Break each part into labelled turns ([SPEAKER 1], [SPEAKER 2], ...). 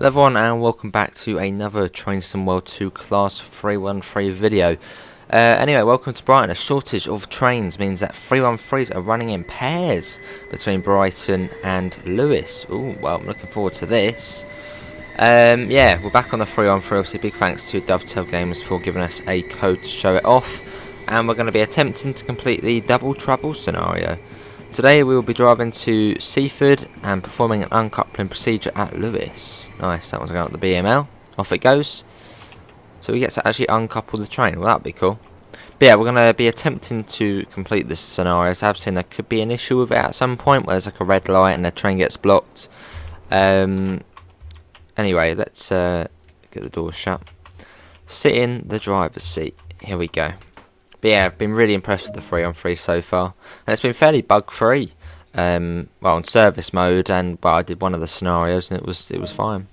[SPEAKER 1] Hello everyone and welcome back to another Train Sim World 2 Class 313 video. Anyway, welcome to Brighton. A shortage of trains means that 313s are running in pairs between Brighton and Lewes. Ooh, well, I'm looking forward to this. Yeah, we're back on the 313. Obviously, big thanks to DOVETAIL Gamers for giving us a code to show it off. And we're going to be attempting to complete the double trouble scenario. Today we will be driving to Seaford and performing an uncoupling procedure at Lewes. Nice, that one's going up the BML. Off it goes. So we get to actually uncouple the train. Well, that'd be cool. But yeah, we're going to be attempting to complete this scenario. So I've seen there could be an issue with it at some point where there's like a red light and the train gets blocked. Anyway, let's get the doors shut. Sit in the driver's seat. Here we go. But yeah, I've been really impressed with the 3-on-3 so far, and it's been fairly bug-free. Well, on service mode, and well, I did one of the scenarios, and it was fine.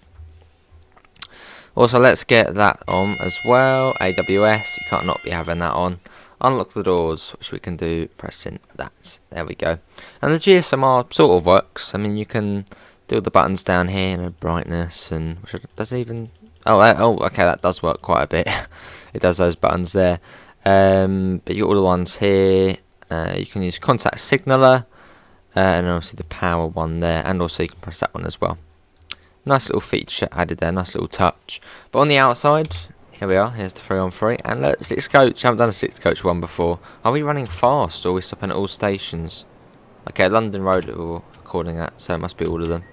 [SPEAKER 1] Also, let's get that on as well. AWS, you can't not be having that on. Unlock the doors, which we can do pressing that. There we go. And the GSMR sort of works. I mean, you can do the buttons down here, and brightness, and which doesn't even. Oh, okay, that does work quite a bit. It does those buttons there. But you got all the ones here. You can use contact signaler, and obviously the power one there, and also you can press that one as well. Nice little feature added there, nice little touch. But on the outside, here we are. Here's the 3-on-3, and look, 6 coach. I haven't done a 6 coach one before. Are we running fast, or are we stopping at all stations? Okay, London Road we're recording at, so it must be all of them.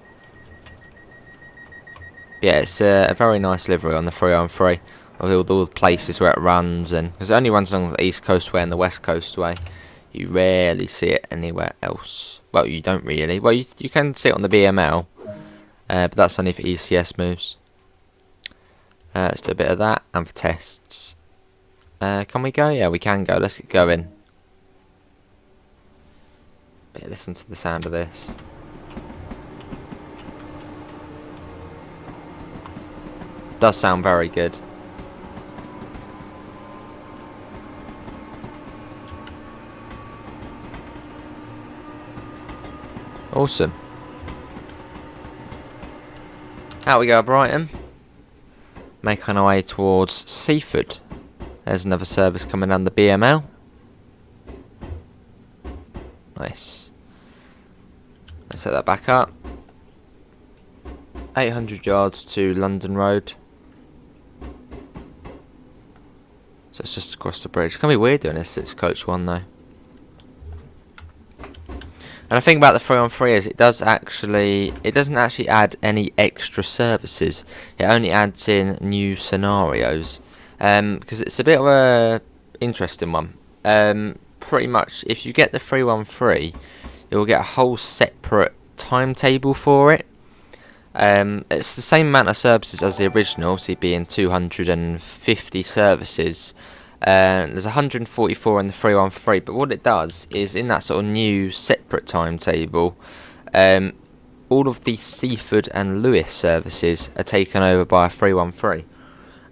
[SPEAKER 1] Yeah, it's a very nice livery on the 3-on-3. With all the places where it runs, and because it only runs along the East Coastway and the West Coastway, you rarely see it anywhere else. Well, you don't really. Well, you can see it on the BML, but that's only for ECS moves. Let's do a bit of that, and for tests. Can we go? Yeah, we can go. Let's get going. Yeah, listen to the sound of this. Does sound very good. Awesome. Out we go, Brighton. Making our way towards Seaford. There's another service coming down the BML. Nice. Let's set that back up. 800 yards to London Road. So it's just across the bridge. It's going to be weird doing this 6 coach one though. And the thing about the 3-on-3 is it doesn't actually add any extra services. It only adds in new scenarios. Because it's a bit of a interesting one. Pretty much, if you get the 3-on-3, you'll get a whole separate timetable for it. It's the same amount of services as the original, so being 250 services. There's 144 in the 3-on-3, but what it does is in that sort of new separate timetable, all of the Seaford and Lewes services are taken over by a 3-on-3.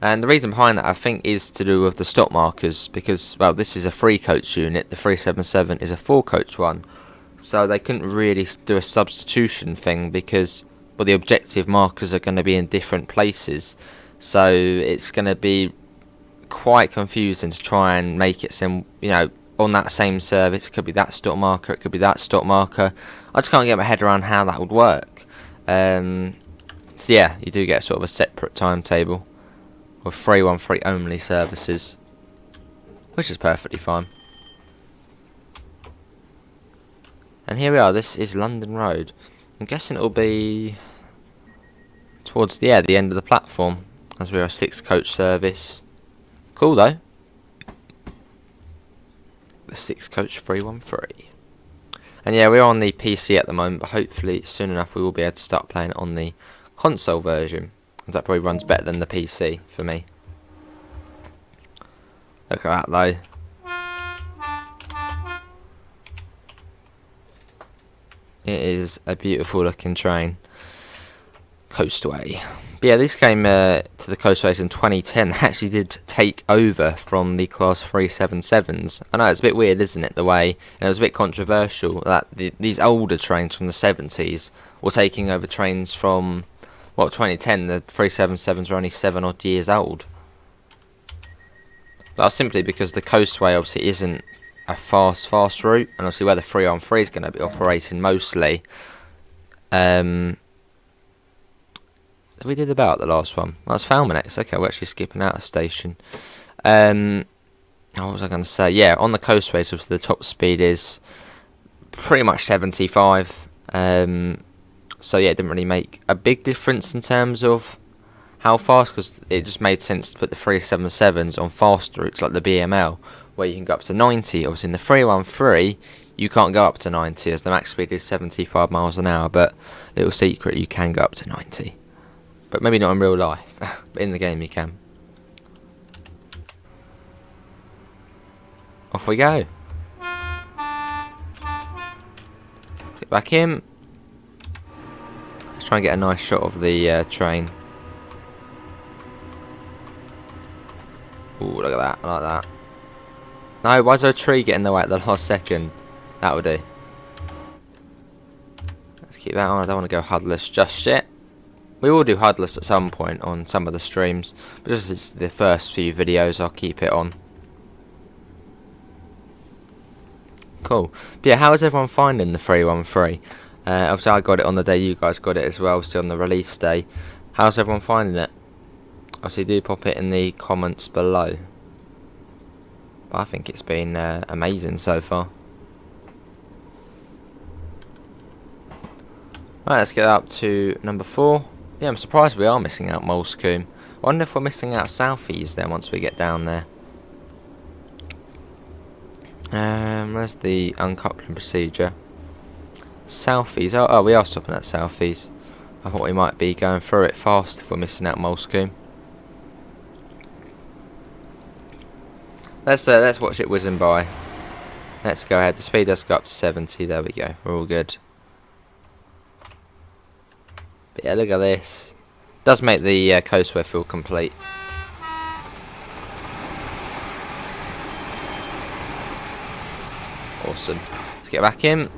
[SPEAKER 1] And the reason behind that, I think, is to do with the stop markers, because, well, this is a 3-coach unit, the 377 is a 4-coach one, so they couldn't really do a substitution thing because, well, the objective markers are going to be in different places, so it's going to be quite confusing to try and make it seem, you know, on that same service. It could be that stop marker, it could be that stop marker. I just can't get my head around how that would work. So yeah, you do get sort of a separate timetable with 3-on-3 only services, which is perfectly fine. And here we are. This is London Road. I'm guessing it'll be towards the end of the platform, as we're a 6 coach service. Cool though. The 6 coach 3-on-3. And yeah, we're on the PC at the moment, but hopefully soon enough we will be able to start playing it on the console version, because that probably runs better than the PC for me. Look at that though. It is a beautiful looking train. Coastway. But yeah, this came to the Coastways in 2010. Actually did take over from the Class 377s. I know, it's a bit weird, isn't it, the way, and it was a bit controversial that these older trains from the 70s were taking over trains from well, 2010, the 377s were only 7 odd years old. But that's simply because the Coastway obviously isn't a fast route, and obviously where the 3-on-3 is going to be operating mostly. We did about the last one. That's Falmouth next. Okay, we're actually skipping out a station. What was I going to say? Yeah, on the Coastway, so the top speed is pretty much 75. So yeah, it didn't really make a big difference in terms of how fast, because it just made sense to put the 377s on fast routes like the BML, where you can go up to 90. Obviously in the 313, you can't go up to 90 as the max speed is 75 miles an hour, but little secret, you can go up to 90. But maybe not in real life, but in the game you can. Off we go. Get back in. Let's try and get a nice shot of the train. Ooh, look at that, I like that. No, why is there a tree getting in the way at the last second? That would do. Let's keep that on, I don't want to go HUDless just yet. We will do HUDless at some point on some of the streams, but just as it's the first few videos, I'll keep it on. Cool. But yeah, how is everyone finding the 313? Obviously I got it on the day you guys got it as well, still on the release day. How's everyone finding it? Obviously do pop it in the comments below. But I think it's been amazing so far. Right, let's get up to number 4. Yeah, I'm surprised we are missing out Molescombe. I wonder if we're missing out Southeast then once we get down there. Where's the uncoupling procedure? Southeast. Oh, we are stopping at Southeast. I thought we might be going through it fast if we're missing out Molescombe. Let's watch it whizzing by. Let's go ahead. The speed does go up to 70. There we go. We're all good. But yeah, look at this. Does make the Coastway feel complete. Awesome. Let's get back in.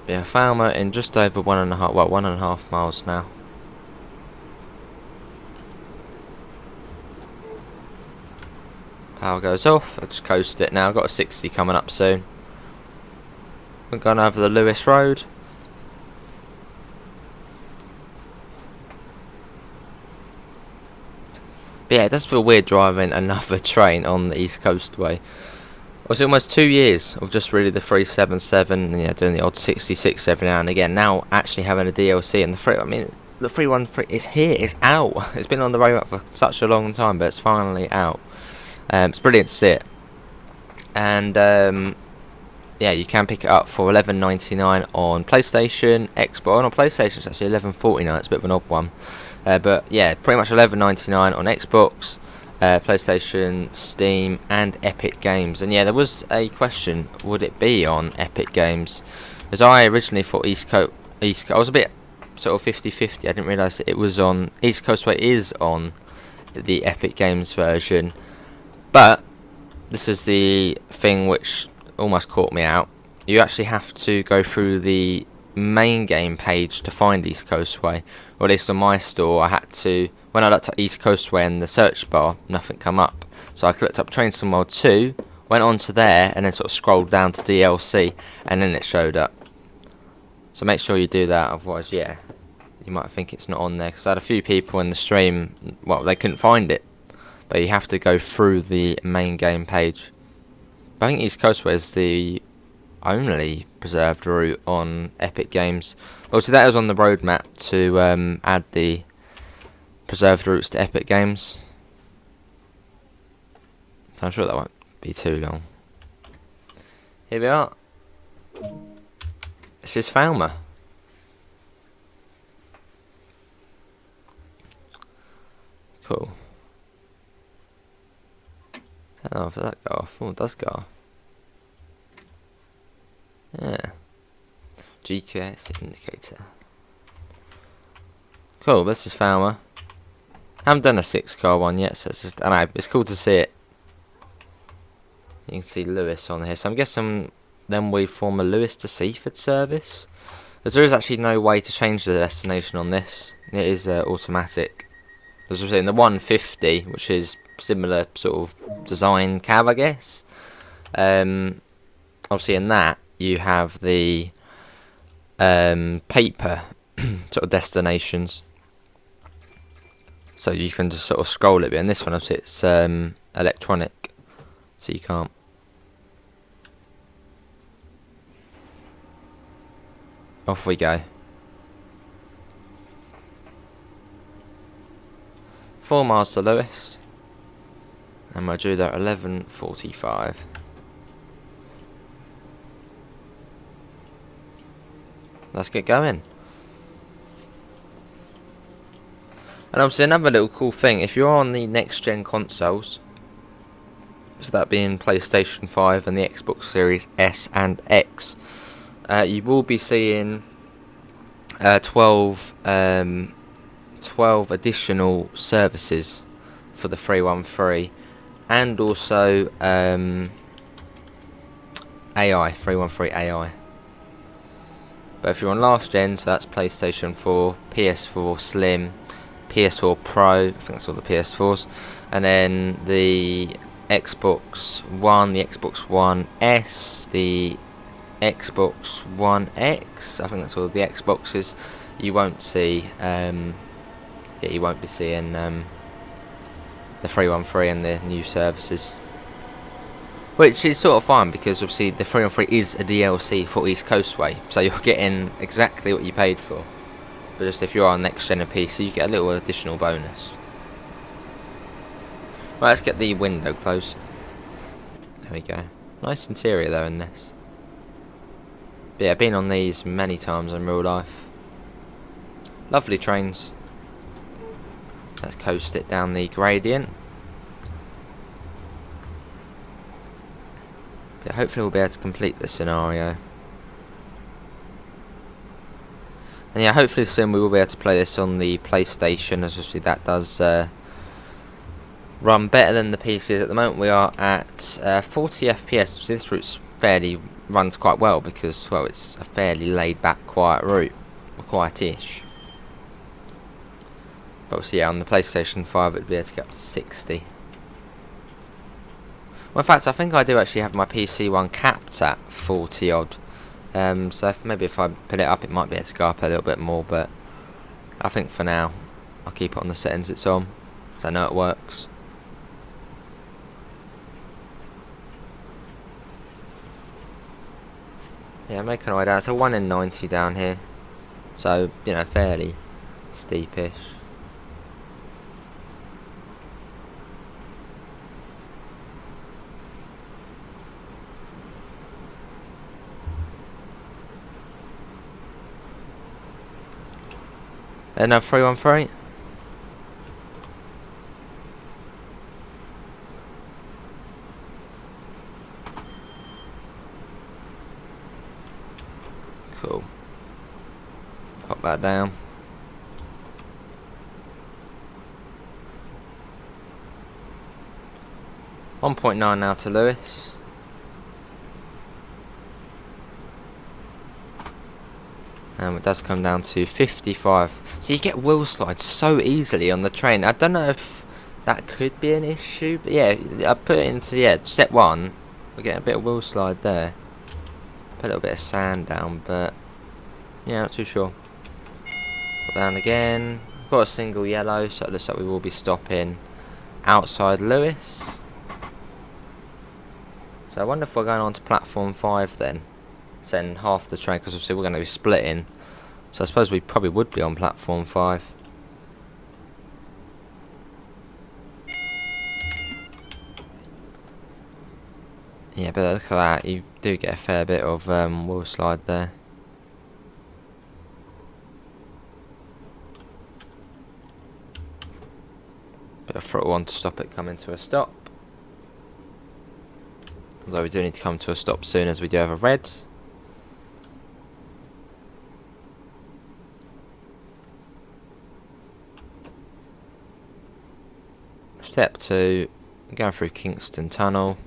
[SPEAKER 1] Yeah, Falmouth in just over 1.5 miles now. Power goes off. I'll just coast it now. Got a 60 coming up soon. We're going over the Lewes Road. But yeah, it does feel weird driving another train on the East Coastway. It was almost 2 years of just really the 377 and doing the odd 66 every now and again. Now actually having a DLC and the 313 is here, it's out. It's been on the road for such a long time, but it's finally out. It's brilliant to see it. And yeah, you can pick it up for $11.99 on PlayStation, Xbox. On PlayStation it's actually $11.49. It's a bit of an odd one. But yeah, pretty much $11.99 on Xbox, PlayStation, Steam, and Epic Games. And yeah, there was a question: would it be on Epic Games? As I originally thought East Coast. I was a bit sort of 50-50. I didn't realise that it was on East Coastway is on the Epic Games version. But this is the thing which almost caught me out. You actually have to go through the main game page to find East Coastway, or at least on my store I had to. When I looked at East Coastway in the search bar, nothing come up, so I looked up Train Sim World 2, went on to there, and then sort of scrolled down to DLC, and then it showed up. So make sure you do that, otherwise yeah, you might think it's not on there, because I had a few people in the stream, well, they couldn't find it, but you have to go through the main game page. But I think East Coastway is the only preserved route on Epic Games. Obviously that was on the roadmap to add the preserved routes to Epic Games, so I'm sure that won't be too long. Here we are. This is Falmouth. Cool. I don't know if that go off. Oh, it does go off. Yeah. GQS indicator. Cool, this is Falmouth. Haven't done a 6-car one yet, so it's just, I don't know, it's cool to see it. You can see Lewes on here, so I'm guessing then we form a Lewes to Seaford service. As there is actually no way to change the destination on this. It is automatic. As we're saying, the 150, which is similar sort of design cab, I guess. Obviously, in that you have the paper sort of destinations, so you can just sort of scroll it. But in this one, obviously, it's electronic, so you can't. Off we go. 4 miles to Lewes, and we're due there at 11:45. Let's get going. And obviously another little cool thing, if you're on the next gen consoles, so that being PlayStation 5 and the Xbox Series S and X, you will be seeing 12 additional services for the 313, and also AI, 313 AI. But if you're on last gen, so that's PlayStation 4, PS4 Slim, PS4 Pro, I think that's all the PS4s, and then the Xbox One, the Xbox One S, the Xbox One X, I think that's all the Xboxes, you won't see, you won't be seeing the 313 and the new services. Which is sort of fine, because obviously the 313 is a DLC for East Coastway, so you're getting exactly what you paid for. But just if you're on next gen of PC, you get a little additional bonus. Right, let's get the window closed. There we go. Nice interior though in this. But yeah, I've been on these many times in real life. Lovely trains. Let's coast it down the gradient. But hopefully we'll be able to complete this scenario. And yeah, hopefully soon we will be able to play this on the PlayStation, as obviously that does run better than the PCs. At the moment we are at 40 FPS, so this route's runs quite well, because, well, it's a fairly laid back, quiet route, or quiet-ish. But obviously, yeah, on the PlayStation 5 it'd be able to get up to 60. Well, in fact, I think I do actually have my PC one capped at 40 odd. So maybe if I put it up, it might be able to go up a little bit more, but I think for now I'll keep it on the settings it's on, because I know it works. Yeah, making our way down. It's a 1 in 90 down here, so, you know, fairly steepish. No 313. Cool. Pop that down. $1.9 now to Lewes. It does come down to 55. So you get wheel slides so easily on the train. I don't know if that could be an issue, but yeah, I put it into set 1. We're getting a bit of wheel slide there. Put a little bit of sand down, but yeah, not too sure. Put down again. Got a single yellow, so it looks like we will be stopping outside Lewes. So I wonder if we're going on to platform 5 then. Send half the train, because obviously we're going to be splitting. So I suppose we probably would be on platform 5. Yeah, but look at that, you do get a fair bit of wheel slide there. Bit of throttle on to stop it coming to a stop. Although we do need to come to a stop soon, as we do have a red. Step 2, going through Kingston Tunnel.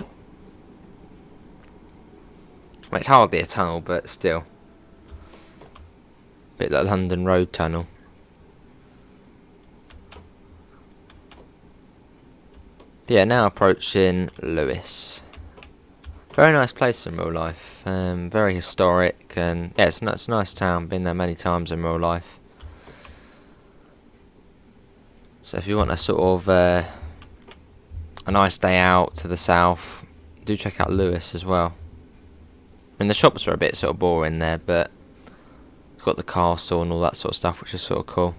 [SPEAKER 1] Well, it's hardly a tunnel, but still. Bit like London Road Tunnel. Yeah, now approaching Lewes. Very nice place in real life. Very historic, and yeah, it's a nice town. Been there many times in real life. So if you want a sort of a nice day out to the south, do check out Lewes as well. I mean, the shops are a bit sort of boring there, but it's got the castle and all that sort of stuff, which is sort of cool.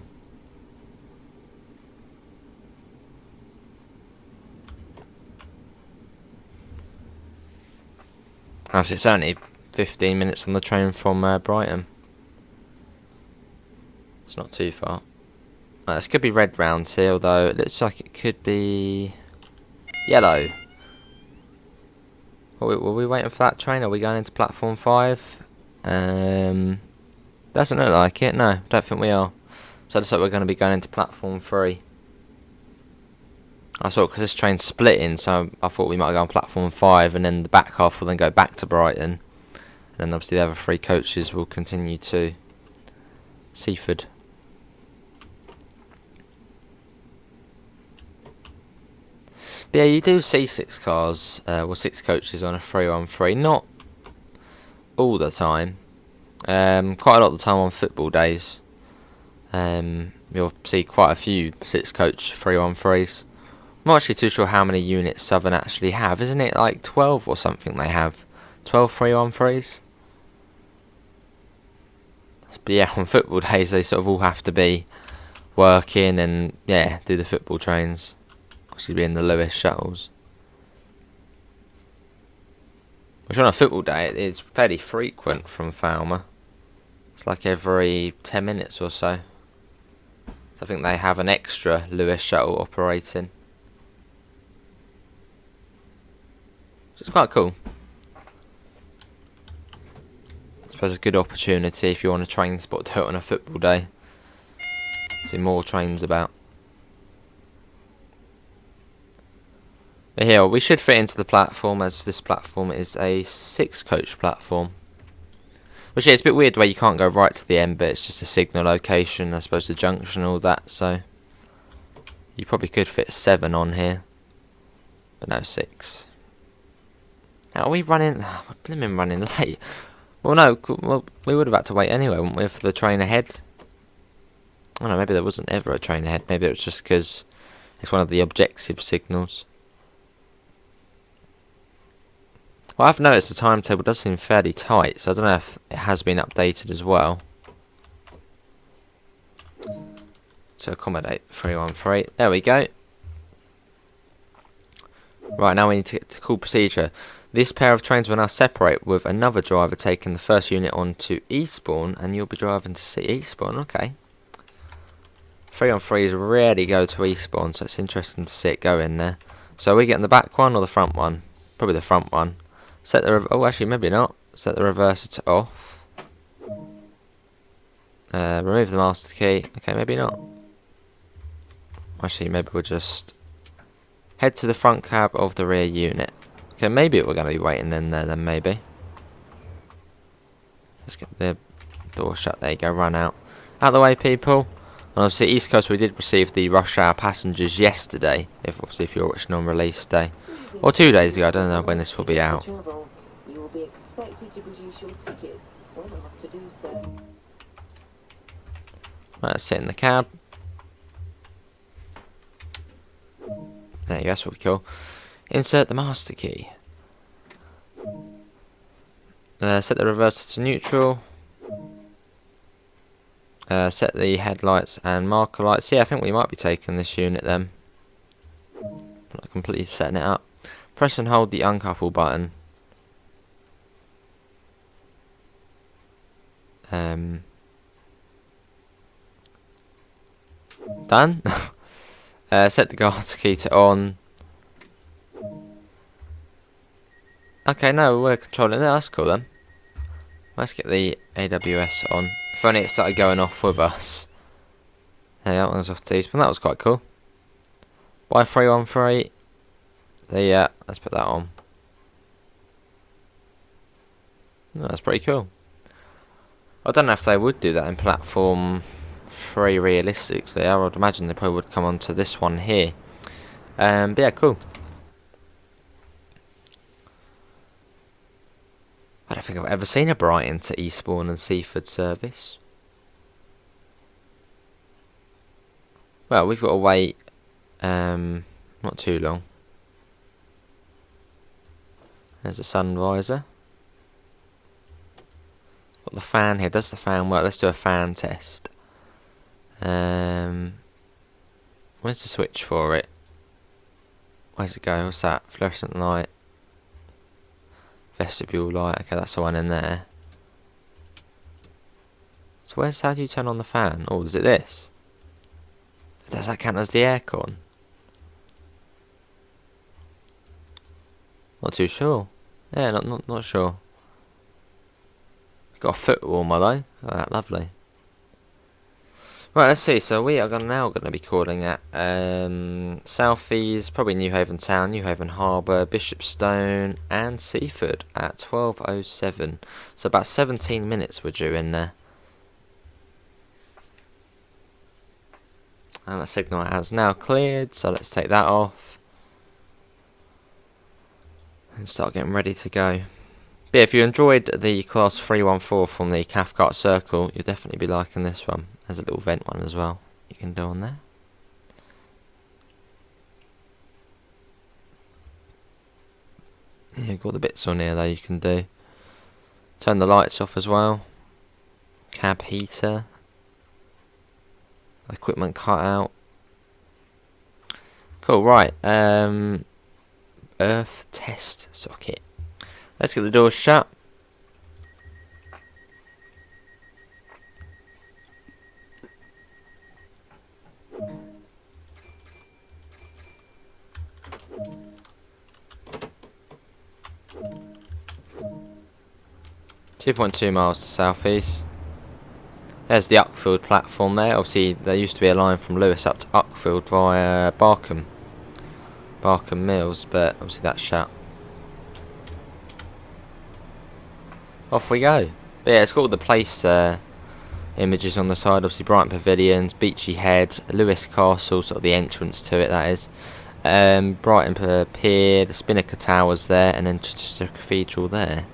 [SPEAKER 1] Obviously, it's only 15 minutes on the train from Brighton. It's not too far. This could be red round here, although it looks like it could be yellow. Were we waiting for that train? Are we going into platform 5? Doesn't look like it. No, don't think we are. So it looks like we're going to be going into platform 3. I saw, because this train's splitting, so I thought we might go on platform 5, and then the back half will then go back to Brighton. And then obviously the other 3 coaches will continue to Seaford. But yeah, you do see 6 cars, 6 coaches on a 3-on-3. Not all the time. Quite a lot of the time on football days. You'll see quite a few 6 coach 3-on-3s. I'm not actually too sure how many units Southern actually have. Isn't it like 12 or something they have? 12 3-on-3s? But yeah, on football days they sort of all have to be working and yeah, do the football trains. Obviously being the Lewes shuttles. Which on a football day it is fairly frequent from Falmer. It's like every 10 minutes or so. So I think they have an extra Lewes shuttle operating. So it's quite cool. I suppose a good opportunity if you want a train spot to hit on a football day. See more trains about. But here, we should fit into the platform, as this platform is a 6 coach platform. Which yeah, it's a bit weird where you can't go right to the end, but it's just a signal location, I suppose the junction and all that, so you probably could fit 7 on here. But no 6. Now, are we running? What do you mean running late? Well, no, well, we would have had to wait anyway, wouldn't we, for the train ahead? I don't know, maybe there wasn't ever a train ahead. Maybe it was just because it's one of the objective signals. Well, I've noticed the timetable does seem fairly tight, so I don't know if it has been updated as well to accommodate 3-1-3. There we go. Right, now we need to get to cool procedure. This pair of trains will now separate, with another driver taking the first unit on to Eastbourne, and you'll be driving to see Eastbourne. Okay. 3-on-3s rarely go to Eastbourne, so it's interesting to see it go in there. So are we getting the back one or the front one? Probably the front one. Set the oh, actually maybe not. Set the reverser to off. Remove the master key. Okay, maybe not. Actually, maybe we'll just head to the front cab of the rear unit. Okay, maybe we're going to be waiting in there then, maybe. Let's get the door shut. There you go, run out. Out the way, people. And obviously, East Coast, we did receive the rush hour passengers yesterday. Obviously, if you're watching on release day. Or 2 days ago, I don't know when this will be out.
[SPEAKER 2] You will be expected to produce your tickets when asked to do so.
[SPEAKER 1] Right, let's sit in the cab. There you go, that's what we call. Insert the master key. Set the reverser to neutral. Set the headlights and marker lights. Yeah, I think we might be taking this unit then. Not completely setting it up. Press and hold the uncouple button. Done. Set the guards key to on. Okay, no, we're controlling that. That's cool then. Let's get the AWS on. If only it started going off with us. Yeah, that one was off Teaspoon. That was quite cool. Why 3-1-3? So yeah, let's put that on. Oh, that's pretty cool. I don't know if they would do that in platform 3 realistically. I would imagine they probably would come onto this one here. But yeah, cool. I don't think I've ever seen a Brighton to Eastbourne and Seaford service. Well, we've got to wait not too long. There's a sun visor. Got the fan here. Does the fan work? Let's do a fan test. Where's the switch for it? Where's it go? What's that? Fluorescent light. Vestibule light. Okay, that's the one in there. So how do you turn on the fan? Oh, is it this? Does that count as the aircon? Not too sure. Yeah, not sure. Got a foot warmer though. Oh, that lovely. Right, let's see. So we are now going to be calling at Southeast, probably Newhaven Town, Newhaven Harbour, Bishopstone, and Seaford at 12:07. So about 17 minutes we're due in there. And the signal has now cleared, so let's take that off and start getting ready to go. But yeah, if you enjoyed the Class 314 from the Cathcart Circle, you'll definitely be liking this one. There's a little vent one as well you can do on there. Yeah, got the bits on here though you can do. Turn the lights off as well. Cab heater. Equipment cutout. Cool, right. Earth test socket. Let's get the doors shut. .2 miles to southeast. There's the Uckfield platform there. Obviously, there used to be a line from Lewes up to Uckfield via Barkham Mills, but obviously that's shut. Off we go. But yeah, it's got all the place images on the side. Obviously, Brighton Pavilions, Beachy Head, Lewes Castle, sort of the entrance to it. That is. Brighton Pier, the Spinnaker Towers there, and then Chichester Cathedral there.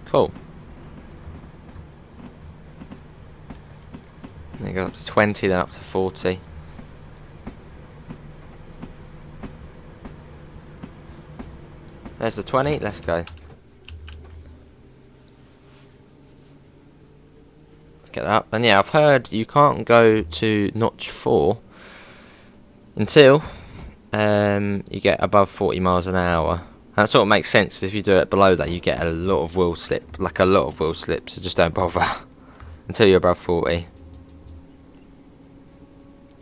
[SPEAKER 1] Cool. Then it goes up to 20, then up to 40. There's the 20, let's go. Let's get that up. And yeah, I've heard you can't go to notch 4 until you get above 40 miles an hour. That sort of makes sense. If you do it below that, you get a lot of wheel slip, like a lot of wheel slip. So just don't bother until you're above 40.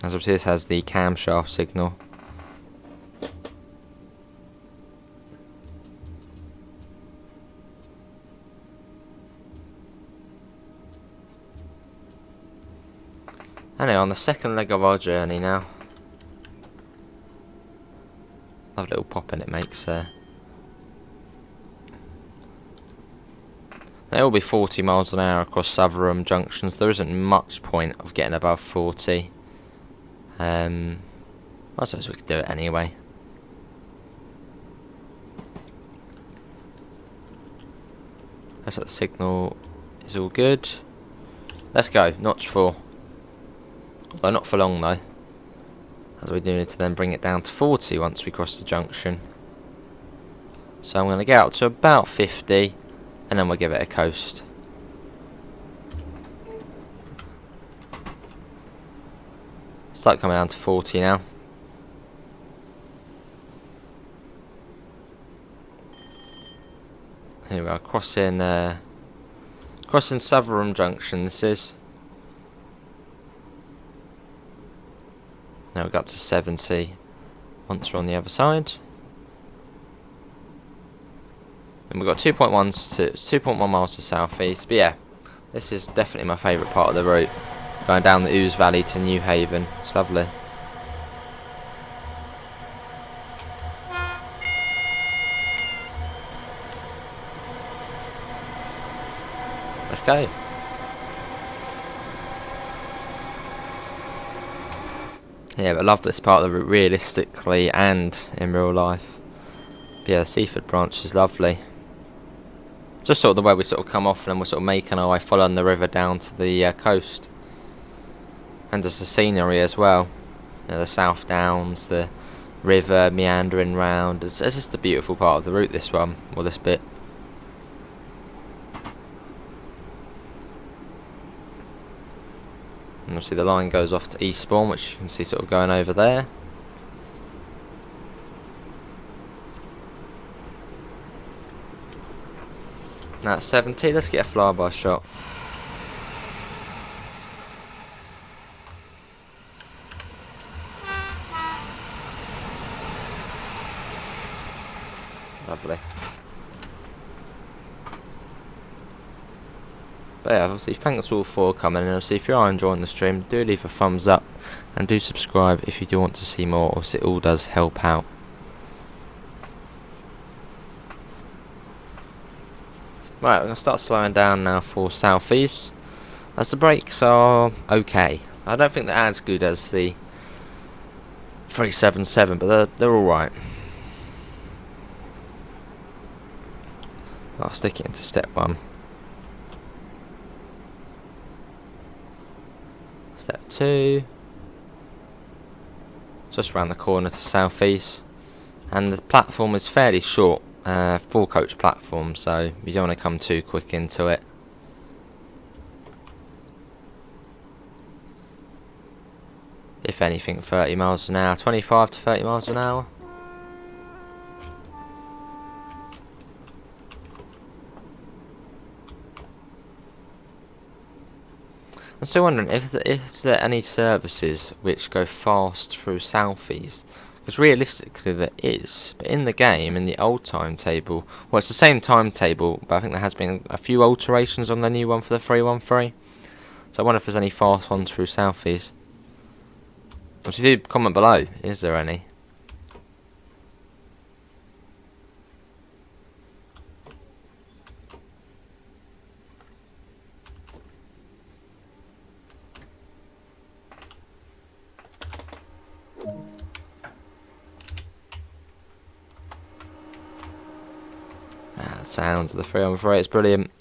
[SPEAKER 1] As obviously this has the camshaft signal. Anyway, on the second leg of our journey now. Lovely little pop in it makes there. It will be 40 miles an hour across Sutherland junctions. There isn't much point of getting above 40. I suppose we could do it anyway. Looks like the signal is all good. Let's go, notch 4. Although not for long though, as we do need to then bring it down to 40 once we cross the junction. So I'm going to get out to about 50. And then we'll give it a coast. Start coming down to 40 now. Here we are, crossing Sutherland Junction this is. Now we go up to 70 once we're on the other side. And we've got 2.1 miles to southeast, but yeah, this is definitely my favourite part of the route. Going down the Ouse Valley to Newhaven. It's lovely. Let's go. Yeah, but I love this part of the route realistically and in real life. But yeah, the Seaford branch is lovely. Just sort of the way we sort of come off and then we're sort of making our way following the river down to the coast. And just the scenery as well. You know, the South Downs, the river meandering round. It's just a beautiful part of the route, this one, or this bit. And obviously the line goes off to Eastbourne, which you can see sort of going over there. Now it's 70, let's get a flyby shot. Lovely. But yeah, obviously thanks all for coming, and obviously if you are enjoying the stream, do leave a thumbs up and do subscribe if you do want to see more. Obviously it all does help out. Right, we're going to start slowing down now for southeast, as the brakes are okay. I don't think they're as good as the 377, but they're alright. I'll stick it into step 1. Step 2. Just round the corner to southeast. And the platform is fairly short. Full coach platform, so you don't want to come too quick into it. If anything, 30 miles an hour, 25 to 30 miles an hour. I'm still wondering if there any services which go fast through southeast. Because realistically there is, but in the game, in the old timetable, well it's the same timetable, but I think there has been a few alterations on the new one for the 313. So I wonder if there's any fast ones through southeast. If you do comment below, is there any? The sounds of the 313, it's brilliant.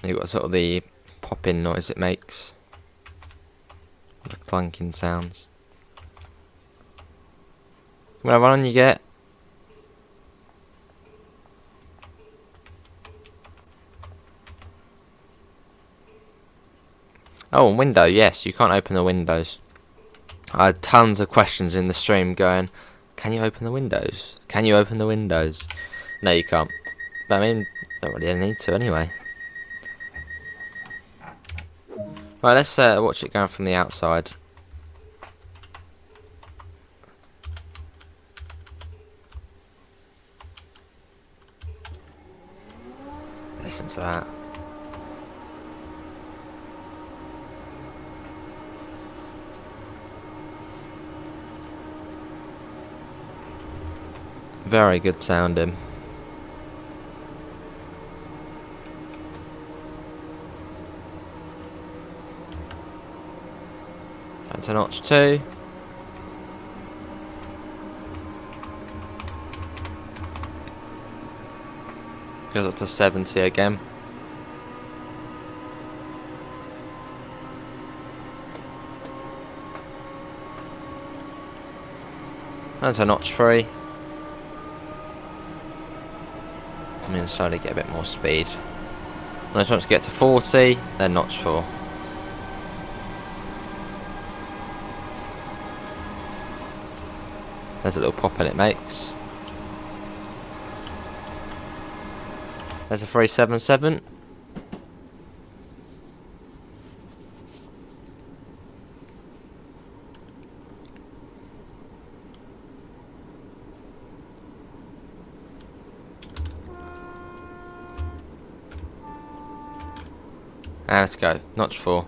[SPEAKER 1] You've got sort of the popping noise it makes, the clunking sounds. Whatever on you get. Oh, and window, yes, you can't open the windows. I had tons of questions in the stream going, can you open the windows? Can you open the windows? No, you can't. But I mean, don't really need to anyway. Right, let's watch it going from the outside. Listen to that. Very good sounding. That's a notch 2. Goes up to 70 again. That's a notch 3. And then slowly get a bit more speed. When I want to get to 40, then notch 4. There's a little pop in it makes. There's a 377. And let's go. Notch 4.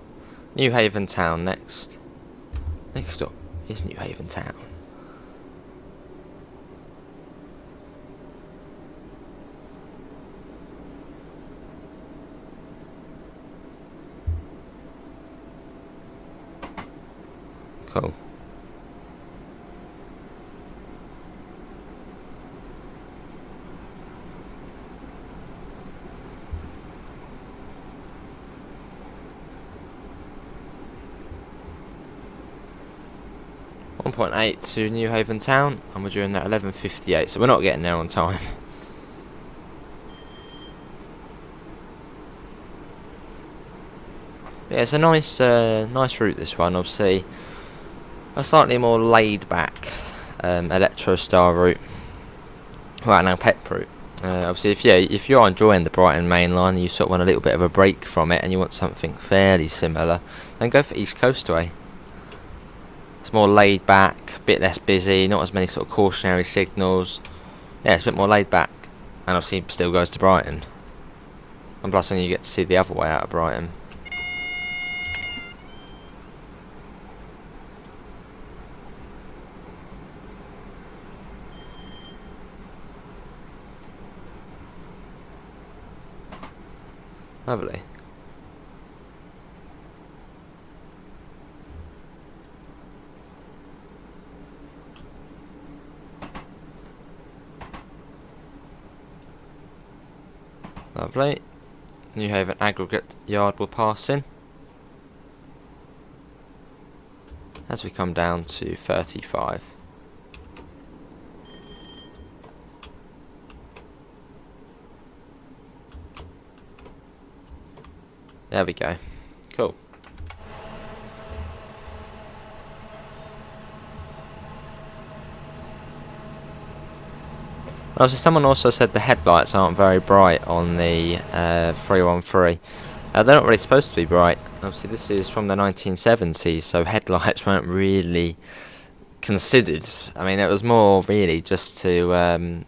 [SPEAKER 1] Newhaven Town next. Next up is Newhaven Town. Cool. .8 to Newhaven Town, and we're doing that 11:58, so we're not getting there on time. Yeah, it's a nice route, this one. Obviously, a slightly more laid back Electro Star route. Right now, Pep route. Obviously, if you're enjoying the Brighton main line and you sort of want a little bit of a break from it, and you want something fairly similar, then go for East Coastway. It's more laid back, a bit less busy, not as many sort of cautionary signals. Yeah, it's a bit more laid back, and obviously still goes to Brighton. And plus, then you get to see the other way out of Brighton. Lovely. Lovely. Newhaven aggregate yard will pass in as we come down to 35. There we go. Cool. Obviously, someone also said the headlights aren't very bright on the 313. They're not really supposed to be bright. Obviously, this is from the 1970s, so headlights weren't really considered. I mean, it was more really just to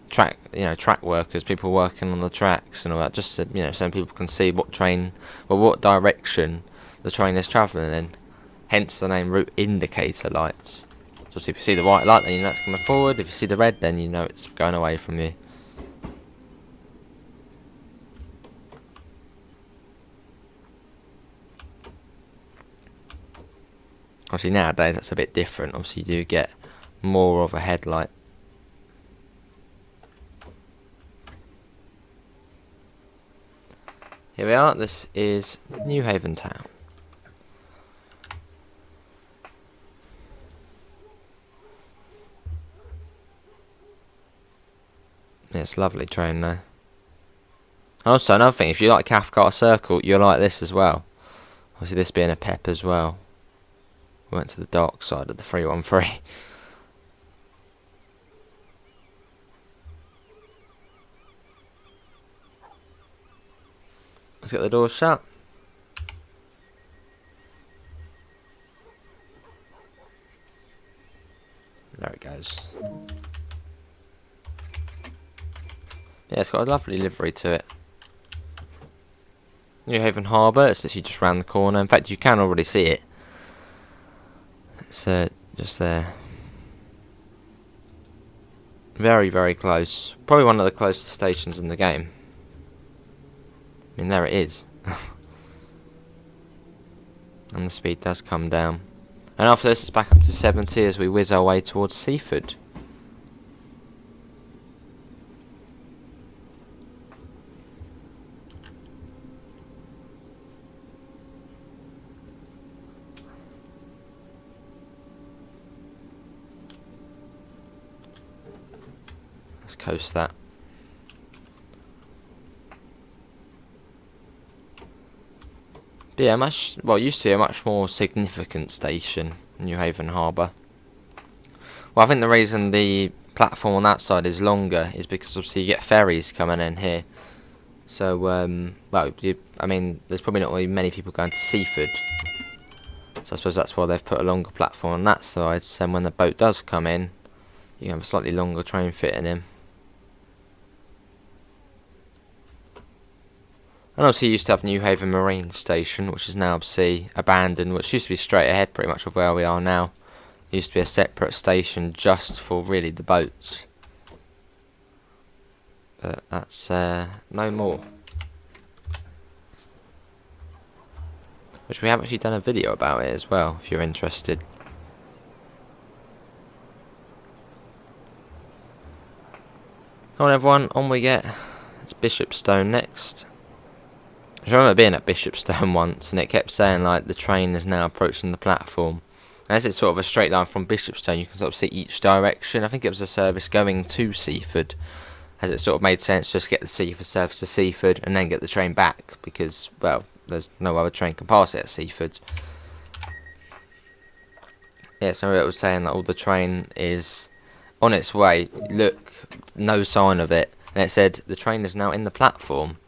[SPEAKER 1] track workers, people working on the tracks and all that, just to, so people can see what train or what direction the train is travelling in. Hence the name route indicator lights. So if you see the white light, then you know it's coming forward. If you see the red, then you know it's going away from you. Obviously nowadays that's a bit different. Obviously you do get more of a headlight. Here we are, this is Newhaven Town. Yeah, it's a lovely train there. Also, another thing, if you like Cathcart Circle, you'll like this as well. Obviously this being a PEP as well. We went to the dark side of the 313. Let's get the doors shut. There it goes. Yeah, it's got a lovely livery to it. Newhaven Harbour, it's literally just round the corner. In fact, you can already see it. It's just there. Very, very close. Probably one of the closest stations in the game. I mean, there it is. And the speed does come down. And after this, it's back up to 70 as we whiz our way towards Seaford. Let's coast that. But yeah, used to be a much more significant station, Newhaven Harbour. Well, I think the reason the platform on that side is longer is because obviously you get ferries coming in here. So, I mean, there's probably not really many people going to Seaford. So I suppose that's why they've put a longer platform on that side. So when the boat does come in, you can have a slightly longer train fitting in. And also you used to have Newhaven Marine Station, which is now obviously abandoned, which used to be straight ahead pretty much of where we are now. It used to be a separate station just for really the boats. But that's no more. Which we have actually done a video about it as well, if you're interested. Come on everyone, on we get. It's Bishopstone next. I remember being at Bishopstone once and it kept saying like the train is now approaching the platform. As it's sort of a straight line from Bishopstone, you can sort of see each direction. I think it was a service going to Seaford, as it sort of made sense just get the Seaford service to Seaford and then get the train back because, well, there's no other train can pass it at Seaford. Yeah, so it was saying that all the train is on its way. Look, no sign of it. And it said the train is now in the platform.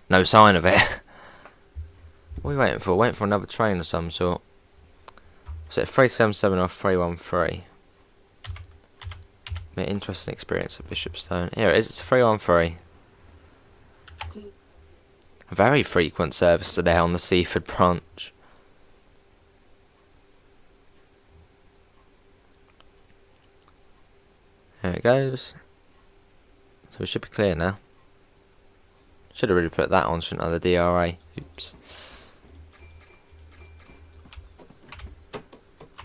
[SPEAKER 1] No sign of it. What are we waiting for? Waiting for another train of some sort. Was it 377 or 313? An interesting experience at Bishopstone. Here it is, it's a 313. A very frequent service today on the Seaford branch. There it goes. So we should be clear now. Should have really put that on, shouldn't I? The DRA. Oops.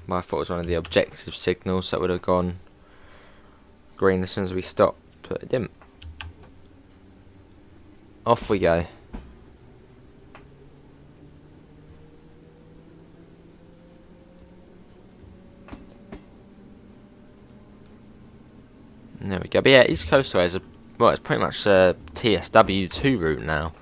[SPEAKER 1] Well, I thought it was one of the objective signals that would have gone green as soon as we stopped, but it didn't. Off we go. And there we go. But yeah, East Coastway is it's pretty much a TSW2 route now.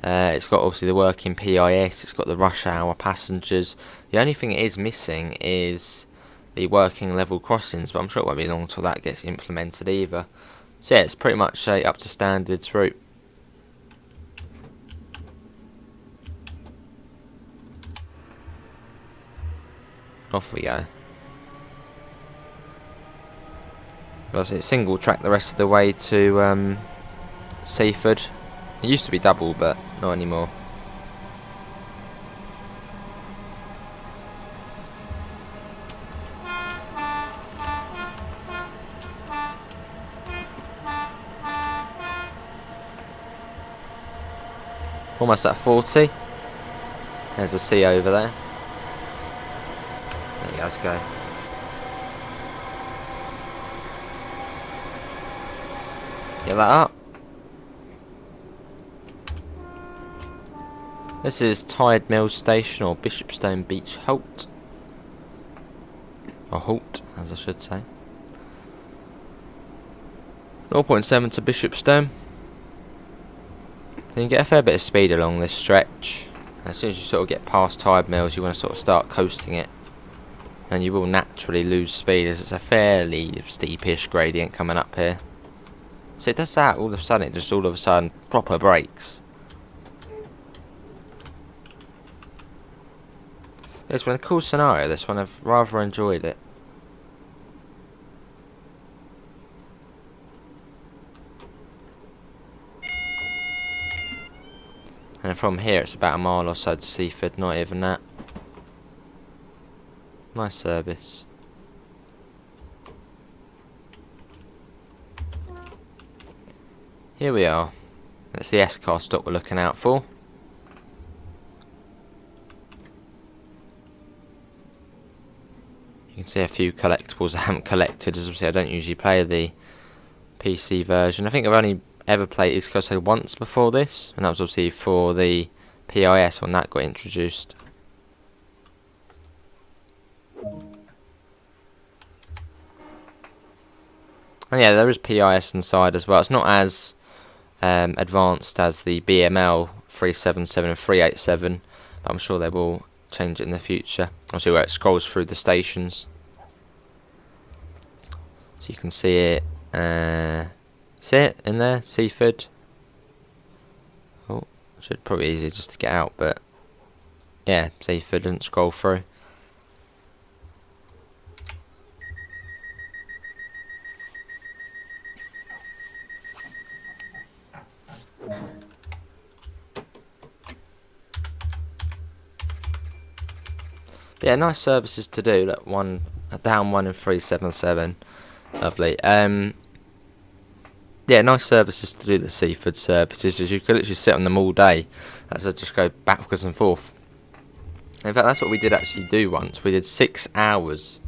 [SPEAKER 1] It's got obviously the working PIS, it's got the rush hour passengers. The only thing it is missing is the working level crossings, but I'm sure it won't be long until that gets implemented either. So yeah, it's pretty much a up to standards route. Off we go. Obviously it's single track the rest of the way to Seaford. It used to be double, but not anymore. Almost at 40. There's a sea over there. There you guys go. Get that up. This is Tide Mill Station, or Bishopstone Beach Halt. Or Halt, as I should say. 0.7 to Bishopstone. You can get a fair bit of speed along this stretch. As soon as you sort of get past Tide Mills, you want to sort of start coasting it. And you will naturally lose speed, as it's a fairly steepish gradient coming up here. So it does that, all of a sudden, it just all of a sudden proper brakes. It's been a cool scenario, this one. I've rather enjoyed it. And from here it's about a mile or so to Seaford, not even that. Nice service. Here we are. That's the S-car stop we're looking out for. You can see a few collectibles I haven't collected, as obviously I don't usually play the PC version. I think I've only ever played East Coast once before this, and that was obviously for the PIS when that got introduced. And yeah, there is PIS inside as well. It's not as advanced as the BML 377 and 387, but I'm sure they will change it in the future. Obviously where it scrolls through the stations. So you can see it. See it in there? Seaford. Oh, should probably be easier just to get out, but yeah, Seaford doesn't scroll through. But yeah, nice services to do. Look, down 1 in 377. Lovely. Yeah, nice services to do, the Seaford services, as you could literally sit on them all day. As I just go backwards and forth. In fact, that's what we did actually do once. We did 6 hours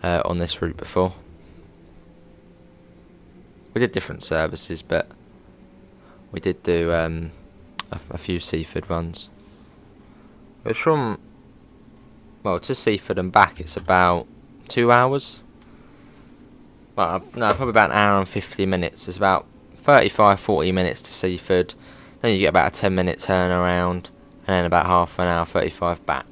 [SPEAKER 1] on this route before. We did different services, but we did do a few Seaford ones. It's from, well, to Seaford and back, it's about 2 hours. Well, no, probably about an hour and 50 minutes. It's about 35-40 minutes to Seaford. Then you get about a 10-minute turnaround, and then about half an hour, 35 back.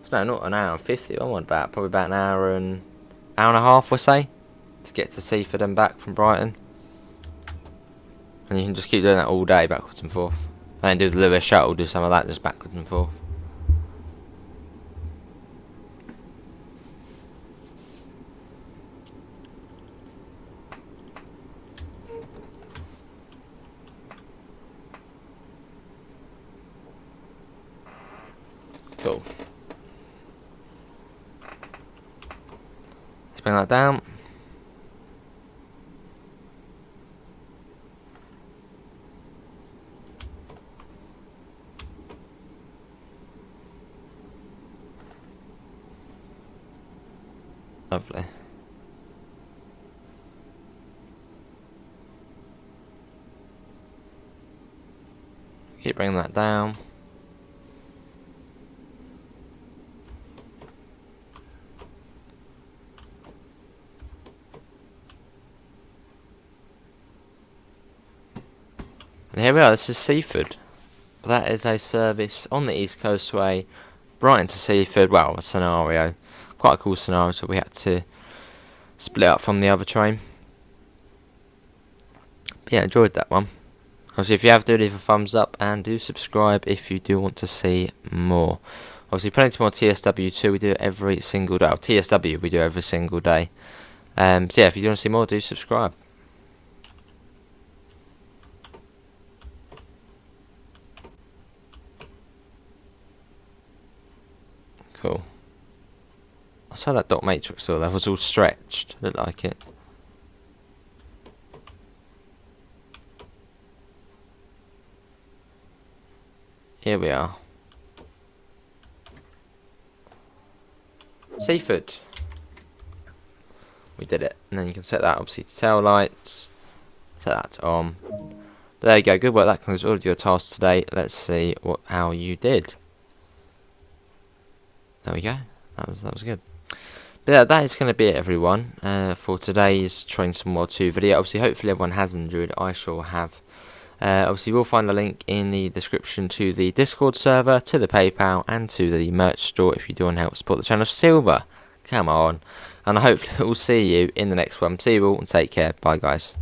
[SPEAKER 1] So no, not an hour and 50. I want probably about an hour and a half, we'll say, to get to Seaford and back from Brighton. And you can just keep doing that all day, backwards and forth. And then do the Lewes shuttle, do some of that just backwards and forth. Cool. Let's bring that down. Lovely. Keep bringing that down. And here we are, this is Seaford. That is a service on the East Coastway, Brighton to Seaford. Well, a scenario. Quite a cool scenario, so we had to split up from the other train. But yeah, enjoyed that one. Obviously, if you have, do leave a thumbs up and do subscribe if you do want to see more. Obviously, plenty more TSW2. We do it every single day. TSW we do every single day. So yeah, if you do want to see more, do subscribe. Cool. I saw that dot matrix though, that was all stretched. Looked like it. Here we are. Seaford. We did it. And then you can set that obviously to tail lights. Set that to on. But there you go, good work. That concludes all of your tasks today. Let's see how you did. There we go. That was good. But yeah, that is going to be it, everyone, for today's Train Sim World 2 video. Obviously, hopefully everyone has enjoyed it. I sure have. Obviously, you'll find a link in the description to the Discord server, to the PayPal, and to the merch store if you do want to help support the channel. Silver, come on. And hopefully we'll see you in the next one. See you all and take care. Bye, guys.